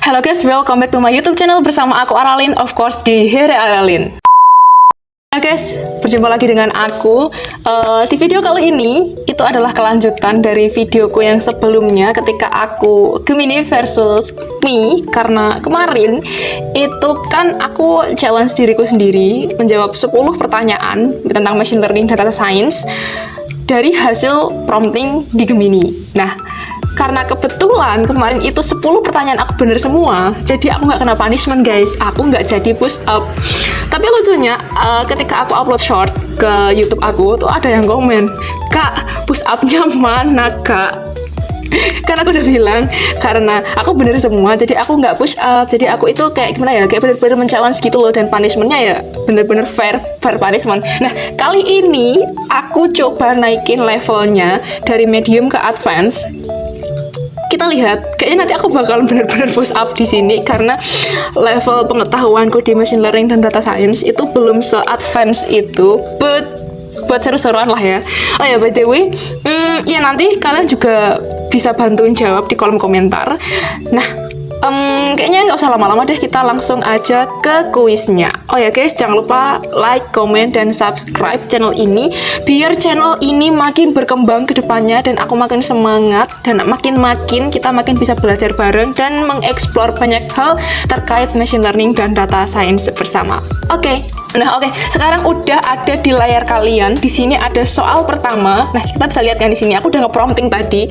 Halo guys, welcome back to my YouTube channel bersama aku Aralin, of course di Here Aralin. Nah guys, berjumpa lagi dengan aku. Di video kali ini itu adalah kelanjutan dari videoku yang sebelumnya ketika aku Gemini versus Me, karena kemarin itu kan aku challenge diriku sendiri menjawab 10 pertanyaan tentang machine learning dan data science dari hasil prompting di Gemini. Nah, karena kebetulan kemarin itu 10 pertanyaan aku bener semua, jadi aku nggak kena punishment guys, aku nggak jadi push up. Tapi lucunya ketika aku upload short ke YouTube aku tuh ada yang komen, "Kak, push upnya mana kak?" Karena aku udah bilang, karena aku bener semua, jadi aku nggak push up. Jadi aku itu kayak gimana ya, kayak bener-bener men-challenge gitu loh, dan punishmentnya ya bener-bener fair punishment. Nah, kali ini aku coba naikin levelnya dari medium ke advance. Kita lihat, kayaknya nanti aku bakal benar-benar push up di sini karena level pengetahuanku di machine learning dan data science itu belum se-advance itu, buat seru-seruan lah ya. Oh ya, by the way, ya nanti kalian juga bisa bantuin jawab di kolom komentar. Nah, kayaknya nggak usah lama-lama deh, kita langsung aja ke kuisnya. Oh ya guys, jangan lupa like, comment, dan subscribe channel ini biar channel ini makin berkembang ke depannya dan aku makin semangat dan makin kita makin bisa belajar bareng dan mengeksplor banyak hal terkait machine learning dan data science bersama. Oke. Nah, oke. Sekarang udah ada di layar kalian. Di sini ada soal pertama. Nah, kita bisa lihat kan di sini aku udah nge-prompting tadi.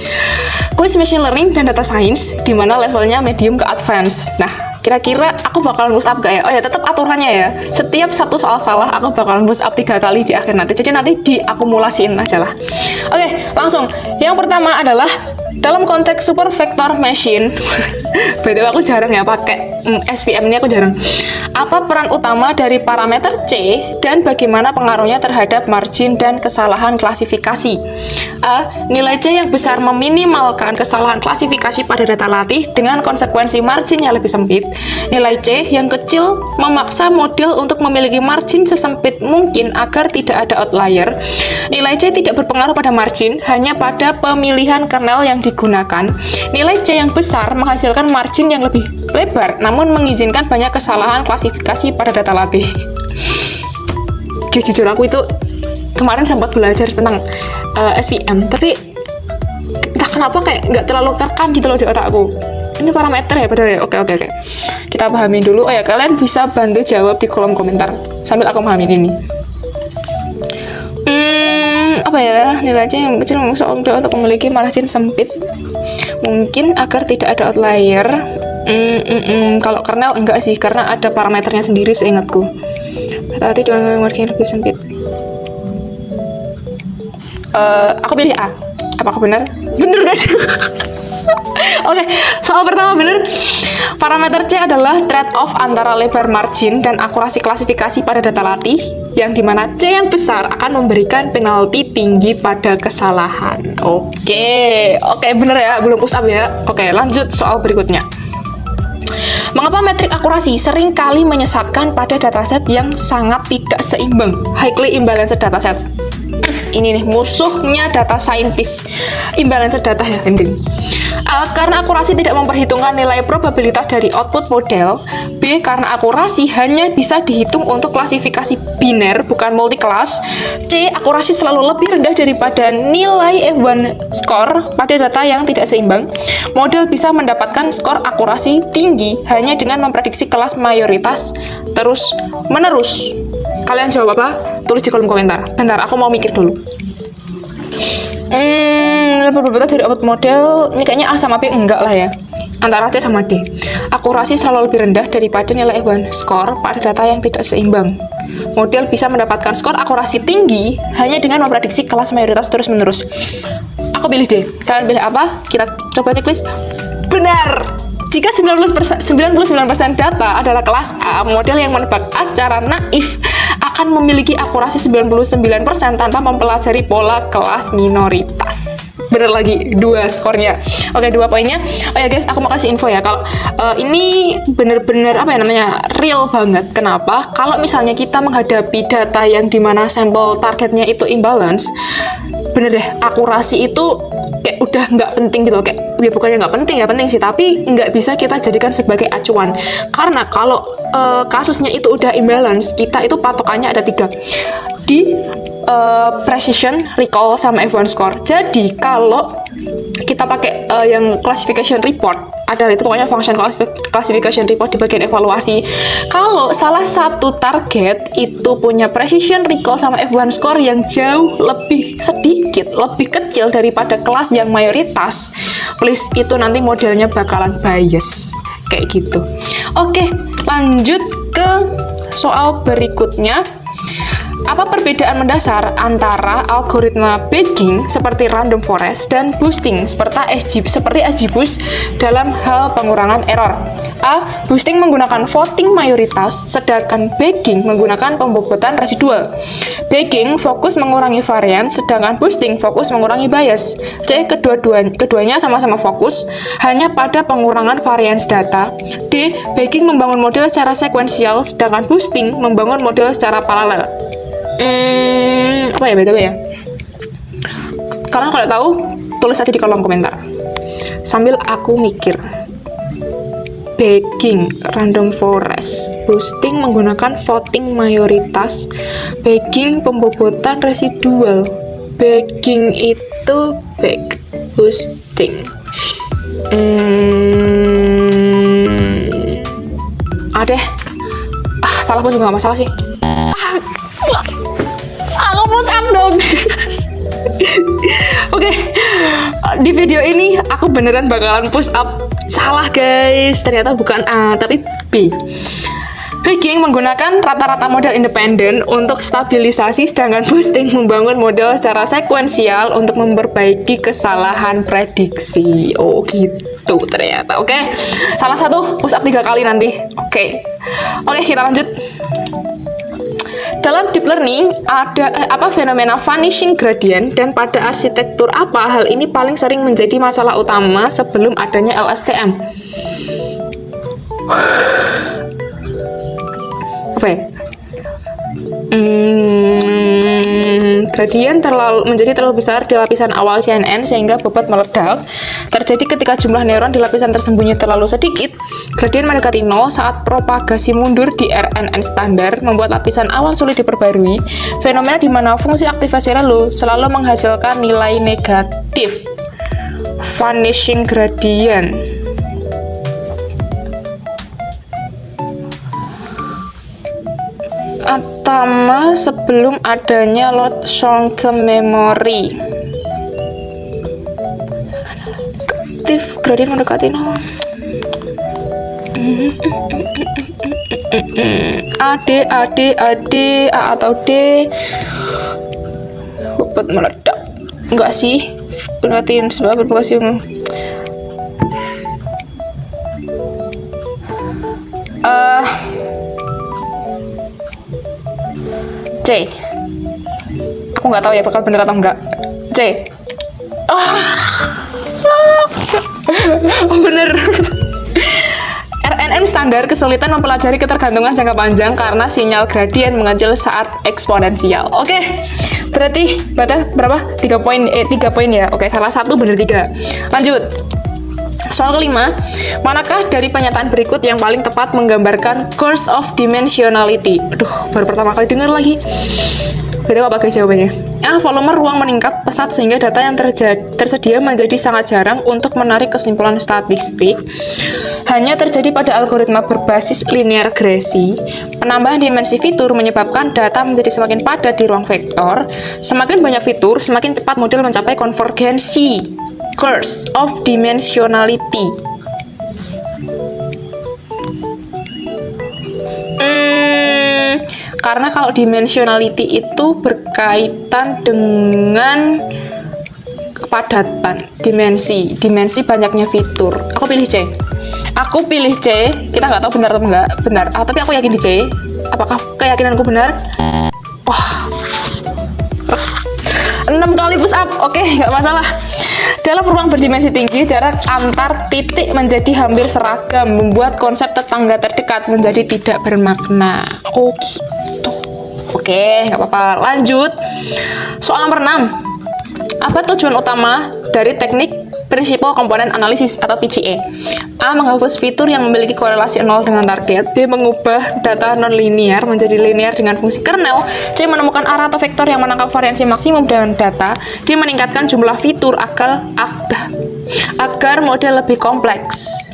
Kuis machine learning dan data science di mana levelnya medium ke advance. Nah, kira-kira aku bakalan push up gak ya? Oh ya, tetap aturannya ya. Setiap satu soal salah aku bakalan push up 3 kali di akhir nanti. Jadi nanti diakumulasiin aja lah. Oke, langsung. Yang pertama adalah dalam konteks super vector machine. Betul, aku jarang ya pakai SVM ini, aku jarang. Apa peran utama dari parameter C dan bagaimana pengaruhnya terhadap margin dan kesalahan klasifikasi? A. Nilai C yang besar meminimalkan kesalahan klasifikasi pada data latih dengan konsekuensi margin yang lebih sempit. Nilai C yang kecil memaksa model untuk memiliki margin sesempit mungkin agar tidak ada outlier. Nilai C tidak berpengaruh pada margin, hanya pada pemilihan kernel yang digunakan. Nilai C yang besar menghasilkan margin yang lebih lebar, namun mengizinkan banyak kesalahan klasifikasi pada data latih. Guys, jujur aku itu kemarin sempat belajar tentang SVM, tapi entah kenapa kayak nggak terlalu kerekam gitu loh di otakku. Ini parameter ya padahal ya. Oke. Kita pahamin dulu. Oh ya, kalian bisa bantu jawab di kolom komentar sambil aku pahamin ini. Apa ya, nilai C yang kecil memaksa model untuk memiliki margin sempit mungkin agar tidak ada outlier. Kalau kernel enggak sih, karena ada parameternya sendiri seingatku. Berarti dengan margin lebih sempit. Aku pilih A. Apakah benar? Bener guys. Oke, soal pertama bener. Parameter C adalah trade-off antara lebar margin dan akurasi klasifikasi pada data latih, yang dimana C yang besar akan memberikan penalti tinggi pada kesalahan. Oke, bener ya, belum push up ya. Oke, lanjut soal berikutnya. Mengapa metrik akurasi sering kali menyesatkan pada dataset yang sangat tidak seimbang? Highly imbalanced dataset. Ini nih musuhnya data scientist, imbalanced data ya, ending. Karena akurasi tidak memperhitungkan nilai probabilitas dari output model. B. Karena akurasi hanya bisa dihitung untuk klasifikasi biner, bukan multi-class. C. Akurasi selalu lebih rendah daripada nilai F1 score pada data yang tidak seimbang. Model bisa mendapatkan skor akurasi tinggi hanya dengan memprediksi kelas mayoritas terus-menerus. Kalian jawab apa? Tulis di kolom komentar. Bentar, aku mau mikir dulu. Probabilitas dari output model, ini kayaknya A sama B enggak lah ya. Antara C sama D. Akurasi selalu lebih rendah daripada nilai F1 score pada data yang tidak seimbang. Model bisa mendapatkan skor akurasi tinggi hanya dengan memprediksi kelas mayoritas terus-menerus. Aku pilih D. Kalian pilih apa? Kita coba checklist. Benar! Jika 99% data adalah kelas A, model yang menebak A secara naif akan memiliki akurasi 99% tanpa mempelajari pola kelas minoritas. Bener lagi, 2 skornya. Oke, 2 poinnya. Oh ya guys, aku mau kasih info ya. Kalau ini bener-bener apa ya namanya, real banget. Kenapa? Kalau misalnya kita menghadapi data yang dimana sampel targetnya itu imbalance, bener deh, akurasi itu kayak udah nggak penting gitu loh. Kayak ya bukannya nggak penting, ya penting sih, tapi nggak bisa kita jadikan sebagai acuan. Karena kalau kasusnya itu udah imbalance, kita itu patokannya ada 3 di precision, recall, sama F1 score. Jadi kalau kita pakai yang classification report, ada itu pokoknya function classification report di bagian evaluasi. Kalau salah satu target itu punya precision, recall, sama F1 score yang jauh lebih sedikit, lebih kecil daripada kelas yang mayoritas, please itu nanti modelnya bakalan bias kayak gitu. Oke, lanjut ke soal berikutnya. Apa perbedaan mendasar antara algoritma bagging seperti random forest dan boosting seperti XGBoost dalam hal pengurangan error? A. Boosting menggunakan voting mayoritas, sedangkan bagging menggunakan pembobotan residual. Bagging fokus mengurangi varian, sedangkan boosting fokus mengurangi bias. C. Keduanya sama-sama fokus hanya pada pengurangan varians data. D. Bagging membangun model secara sekuensial, sedangkan boosting membangun model secara paralel. Apa ya BTW ya? Kalian kalau tahu, tulis aja di kolom komentar. Sambil aku mikir. Bagging, random forest, boosting menggunakan voting mayoritas, bagging pembobotan residual. Bagging itu bag, boosting. Ada. Salah pun juga gak masalah sih. Aku push up dong. Oke, di video ini aku beneran bakalan push up. Salah guys, ternyata bukan A tapi B. Bagging menggunakan rata-rata model independen untuk stabilisasi, sedangkan boosting membangun model secara sekuensial untuk memperbaiki kesalahan prediksi. Oh gitu ternyata. Oke, salah satu push up 3 kali nanti. Oke, kita lanjut. Dalam deep learning ada apa fenomena vanishing gradient, dan pada arsitektur apa hal ini paling sering menjadi masalah utama sebelum adanya LSTM? Apa ya? Gradient menjadi terlalu besar di lapisan awal CNN sehingga bobot meledak. Terjadi ketika jumlah neuron di lapisan tersembunyi terlalu sedikit. Gradient mendekati 0 saat propagasi mundur di RNN standar membuat lapisan awal sulit diperbarui. Fenomena di mana fungsi aktivasi relu selalu menghasilkan nilai negatif. Vanishing gradient. Atama sebelum adanya load short-term memory. Aktif gradient mendekati 0. A atau D. Bobot meledak. Enggak sih. Berarti sebab berpropagasi. C. Aku nggak tahu ya bakal bener atau enggak. C. Bener. RNN standar kesulitan mempelajari ketergantungan jangka panjang karena sinyal gradien mengecil saat eksponensial. Oke, berarti berapa? 3 poin. 3 poin ya. Oke, salah satu bener 3. Lanjut. Soal kelima, manakah dari pernyataan berikut yang paling tepat menggambarkan curse of dimensionality? Aduh, baru pertama kali dengar lagi. Berarti apa guys jawabannya? Volume ruang meningkat pesat sehingga data yang tersedia menjadi sangat jarang untuk menarik kesimpulan statistik. Hanya terjadi pada algoritma berbasis linear regresi. Penambahan dimensi fitur menyebabkan data menjadi semakin padat di ruang vektor. Semakin banyak fitur, semakin cepat model mencapai konvergensi. Curse of dimensionality. Karena kalau dimensionality itu berkaitan dengan kepadatan dimensi banyaknya fitur. Aku pilih C. Kita nggak tahu benar atau enggak benar. Tapi aku yakin di C. Apakah keyakinanku benar? Wah, 6 kali push up. Oke, nggak masalah. Dalam ruang berdimensi tinggi, jarak antar titik menjadi hampir seragam, membuat konsep tetangga terdekat menjadi tidak bermakna. Oh gitu. Oke, nggak apa-apa. Lanjut. Soal nomor 6. Apa tujuan utama dari teknik Principal Component Analysis atau PCA? A. Menghapus fitur yang memiliki korelasi 0 dengan target. B. Mengubah data non-linear menjadi linear dengan fungsi kernel. C. Menemukan arah atau vektor yang menangkap variansi maksimum dengan data. D. Meningkatkan jumlah fitur agar model lebih kompleks.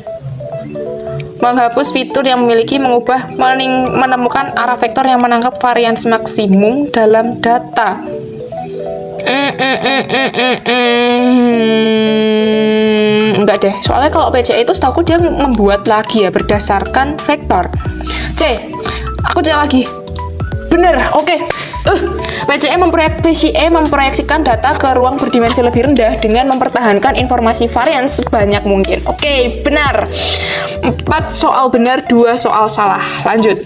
Menghapus fitur yang menemukan arah vektor yang menangkap variansi maksimum dalam data. Enggak deh, soalnya kalau PCA itu setahu dia membuat lagi ya berdasarkan vektor. C, aku cek lagi. Bener, oke. PCA memproyeksikan data ke ruang berdimensi lebih rendah dengan mempertahankan informasi varian sebanyak mungkin. Oke, benar. 4 soal benar, 2 soal salah. Lanjut.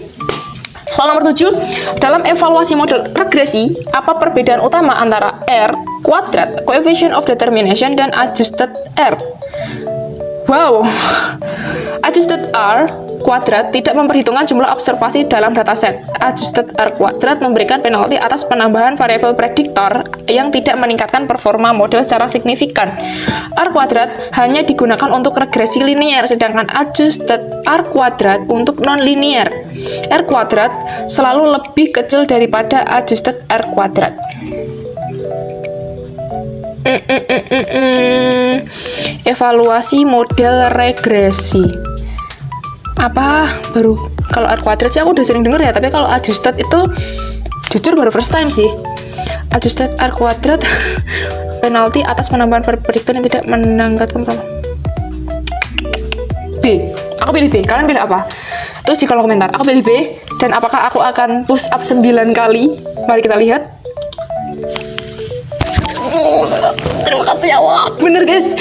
Soal nomor 7, dalam evaluasi model regresi, apa perbedaan utama antara R kuadrat, coefficient of determination, dan adjusted R? Wow, adjusted R kuadrat tidak memperhitungkan jumlah observasi dalam dataset. Adjusted R kuadrat memberikan penalti atas penambahan variabel prediktor yang tidak meningkatkan performa model secara signifikan. R kuadrat hanya digunakan untuk regresi linear, sedangkan adjusted R kuadrat untuk non-linear. R kuadrat selalu lebih kecil daripada adjusted R kuadrat. Evaluasi model regresi. Apa baru kalau R kuadrat sih aku udah sering denger ya, tapi kalau adjusted itu jujur baru first time sih. Adjusted R kuadrat penalti atas penambahan prediktor yang tidak menangkapkan B. Aku pilih B. Kalian pilih apa? Terus di kolom komentar. Aku pilih B. Dan apakah aku akan push up 9 kali? Mari kita lihat. Terima kasih ya Allah. Bener guys.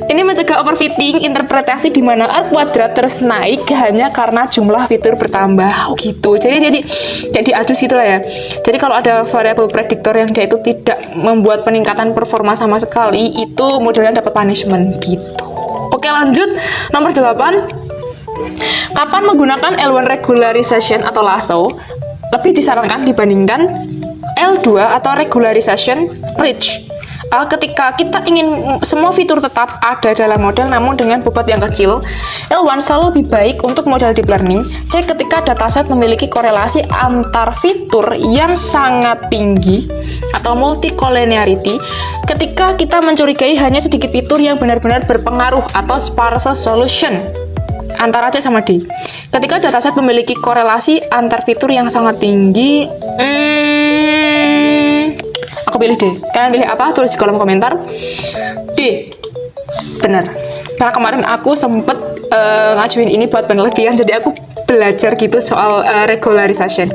Ini mencegah overfitting interpretasi di mana R kuadrat terus naik hanya karena jumlah fitur bertambah. Oh gitu. Jadi adjust gitu lah ya. Jadi kalau ada variabel prediktor yang dia itu tidak membuat peningkatan performa sama sekali, itu modelnya dapat punishment gitu. Oke, lanjut. Nomor 8. Kapan menggunakan L1 regularization atau lasso lebih disarankan dibandingkan L2 atau regularization bridge? Ketika kita ingin semua fitur tetap ada dalam model namun dengan bobot yang kecil, L1 selalu lebih baik untuk model deep learning. C. Ketika dataset memiliki korelasi antar fitur yang sangat tinggi atau multi-collinearity. Ketika kita mencurigai hanya sedikit fitur yang benar-benar berpengaruh atau sparse solution. Antara C sama D. Ketika dataset memiliki korelasi antar fitur yang sangat tinggi, aku pilih D. Kalian pilih apa? Tulis di kolom komentar. D. Bener. Karena kemarin aku sempet ngajuin ini buat penelitian, jadi aku belajar gitu soal regularization.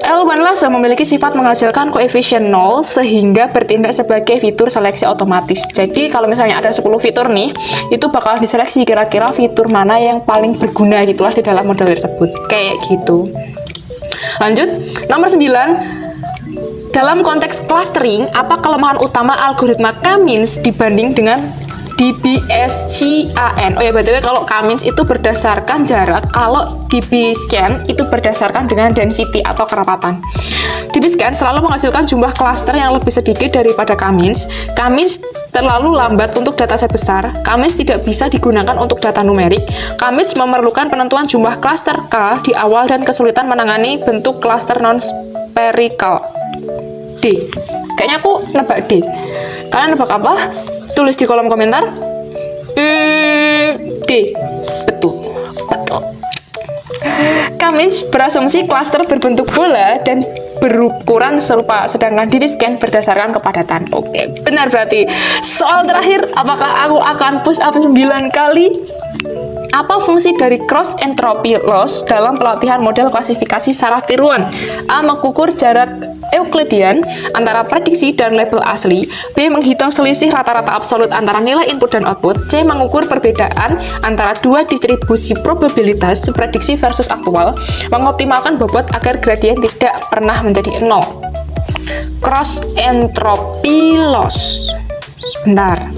L1 lasso memiliki sifat menghasilkan koefisien 0 sehingga bertindak sebagai fitur seleksi otomatis. Jadi kalau misalnya ada 10 fitur nih, itu bakal diseleksi kira-kira fitur mana yang paling berguna gitulah di dalam model tersebut. Kayak gitu. Lanjut, nomor 9. Dalam konteks clustering, apa kelemahan utama algoritma K-means dibanding dengan DBSCAN? Oh ya, btw kalau K-means itu berdasarkan jarak, kalau DBSCAN itu berdasarkan dengan density atau kerapatan. DBSCAN selalu menghasilkan jumlah cluster yang lebih sedikit daripada K-means. K-means terlalu lambat untuk dataset besar. K-means tidak bisa digunakan untuk data numerik. K-means memerlukan penentuan jumlah cluster K di awal dan kesulitan menangani bentuk cluster non-spherical. D. Kayaknya aku nebak D. Kalian nebak apa? Tulis di kolom komentar. D. Betul. K-means berasumsi klaster berbentuk bola dan berukuran serupa, sedangkan DBSCAN berdasarkan kepadatan. Oke, benar berarti. Soal terakhir, apakah aku akan push up 9 kali? Apa fungsi dari cross entropy loss dalam pelatihan model klasifikasi saraf tiruan? A. Mengukur jarak Euclidean antara prediksi dan label asli. B. Menghitung selisih rata-rata absolut antara nilai input dan output. C. Mengukur perbedaan antara dua distribusi probabilitas prediksi versus aktual. Mengoptimalkan bobot agar gradien tidak pernah menjadi 0. Cross entropy loss. Sebentar.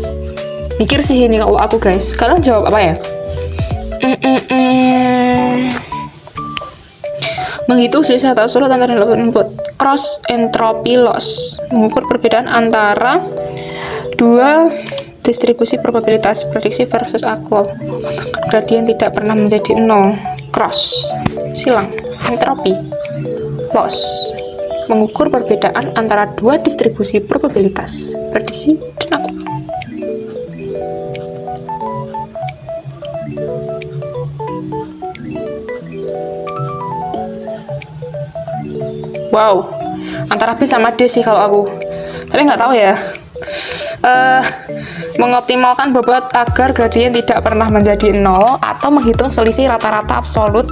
Mikir sih ini kalau aku guys. Kalian jawab apa ya? Menghitung selisih atau absolut antara input. Cross entropy loss, mengukur perbedaan antara dua distribusi probabilitas prediksi versus aktual. Gradien tidak pernah menjadi 0. Cross silang. Entropy loss, mengukur perbedaan antara dua distribusi probabilitas prediksi dan aktual. Wow, antara B sama D sih kalau aku, tapi nggak tahu ya. Mengoptimalkan bobot agar gradien tidak pernah menjadi 0 atau menghitung selisih rata-rata absolut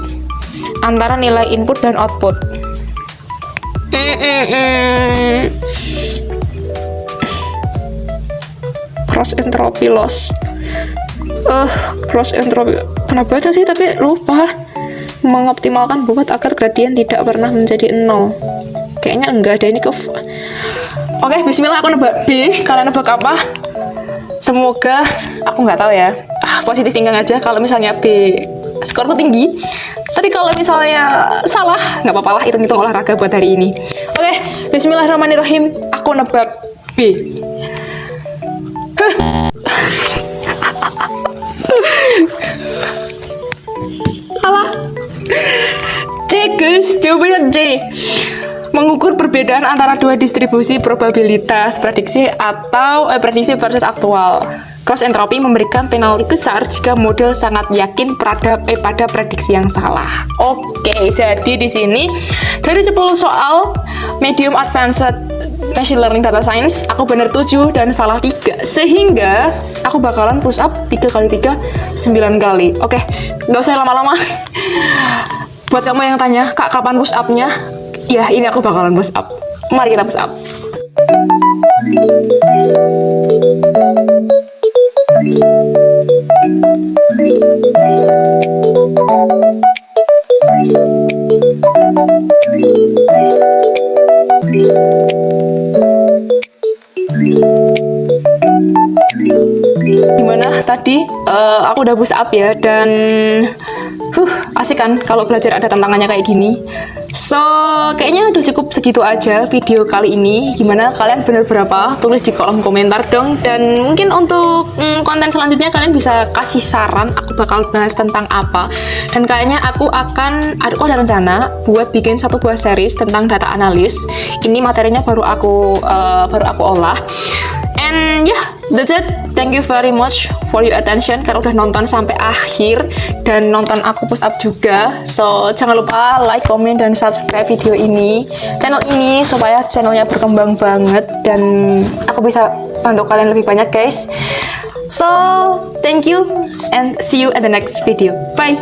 antara nilai input dan output. Cross entropy loss. Cross entropy pernah baca sih tapi lupa. Mengoptimalkan bobot agar gradien tidak pernah menjadi 0. Kayaknya enggak ada ini Oke, bismillah, aku nebak B. Kalian nebak apa? Semoga, aku nggak tahu ya. Positif tinggal aja kalau misalnya B skorku tinggi. Tapi kalau misalnya salah, nggak apa-apa lah, hitung-hitung olahraga buat hari ini. Oke, bismillahirrahmanirrahim. Aku nebak B. Alah. C, guys. Jawabannya C. Mengukur perbedaan antara dua distribusi probabilitas prediksi atau prediksi versus aktual. Cross entropy memberikan penalti besar jika model sangat yakin pada prediksi yang salah. Oke, jadi di sini dari 10 soal medium advanced machine learning data science, aku benar 7 dan salah 3. Sehingga aku bakalan push up 3 kali 3 9 kali. Oke, nggak usah lama-lama. Buat kamu yang tanya, Kak, kapan push up-nya? Ya, ini aku bakalan push up. Mari kita push up. Gimana tadi? Aku udah push up ya, dan asik kan kalau belajar ada tantangannya kayak gini. So, kayaknya udah cukup segitu aja video kali ini. Gimana, kalian bener berapa? Tulis di kolom komentar dong. Dan mungkin untuk konten selanjutnya kalian bisa kasih saran aku bakal bahas tentang apa. Dan kayaknya aku ada rencana buat bikin satu buah series tentang data analis. Ini materinya baru aku olah. And yeah, that's it. Thank you very much for your attention karena udah nonton sampai akhir dan nonton aku push up juga. So, jangan lupa like, comment, dan subscribe channel ini supaya channelnya berkembang banget dan aku bisa bantu kalian lebih banyak, guys. So, thank you and see you at the next video. Bye.